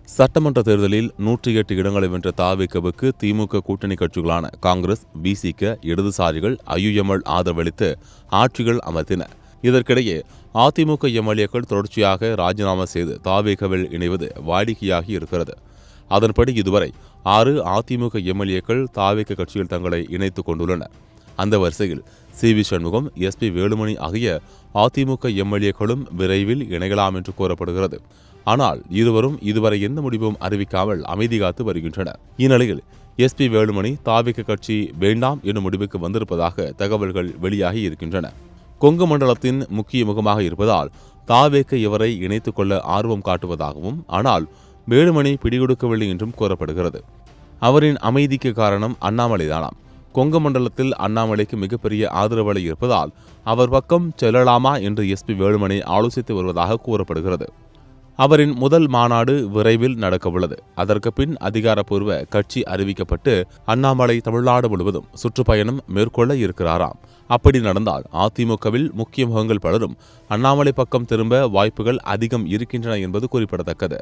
சட்டமன்ற தேர்தலில் 108 இடங்களை வென்ற தவிகவுக்கு திமுக கூட்டணி கட்சிகளான காங்கிரஸ், விசிக, இடதுசாரிகள், ஐயுஎம்எல் ஆதரவளித்து ஆட்சிகள் அமர்த்தின. இதற்கிடையே அதிமுக எம்எல்ஏக்கள் தொடர்ச்சியாக ராஜினாமா செய்து தவிகவில் இணைவது வாடிக்கையாகி இருக்கிறது. அதன்படி இதுவரை 6 அதிமுக எம்எல்ஏக்கள் தவிக கட்சியில் தங்களை இணைத்துக் கொண்டுள்ளனர். அந்த வரிசையில் சி.வி. சண்முகம், எஸ்.பி. வேலுமணி ஆகிய அதிமுக எம்எல்ஏக்களும் விரைவில் இணையலாம் என்று கூறப்படுகிறது. ஆனால் இருவரும் இதுவரை எந்த முடிவும் அறிவிக்காமல் அமைதி காத்து வருகின்றனர். இந்நிலையில் எஸ்.பி. வேலுமணி தவிக கட்சி வேண்டாம் என்னும் முடிவுக்கு வந்திருப்பதாக தகவல்கள் வெளியாகி இருக்கின்றன. கொங்கு மண்டலத்தின் முக்கிய முகமாக இருப்பதால் தவிக இவரை இணைத்துக் கொள்ள ஆர்வம் காட்டுவதாகவும், ஆனால் வேலுமணி பிடிகொடுக்கவில்லை என்றும் கூறப்படுகிறது. அவரின் அமைதிக்கு காரணம் அண்ணாமலைதானாம். கொங்கு மண்டலத்தில் அண்ணாமலைக்கு மிகப்பெரிய ஆதரவலை இருப்பதால் அவர் பக்கம் செல்லலாமா என்று எஸ்.பி. வேலுமணி ஆலோசித்து வருவதாக கூறப்படுகிறது. அவரின் முதல் மாநாடு விரைவில் நடக்கவுள்ளது. அதற்கு பின் அதிகாரப்பூர்வ கட்சி அறிவிக்கப்பட்டு அண்ணாமலை தமிழ்நாடு முழுவதும் சுற்றுப்பயணம் மேற்கொள்ள இருக்கிறாராம். அப்படி நடந்தால் அதிமுகவில் முக்கிய முகங்கள் பலரும் அண்ணாமலை பக்கம் திரும்ப வாய்ப்புகள் அதிகம் இருக்கின்றன என்பது குறிப்பிடத்தக்கது.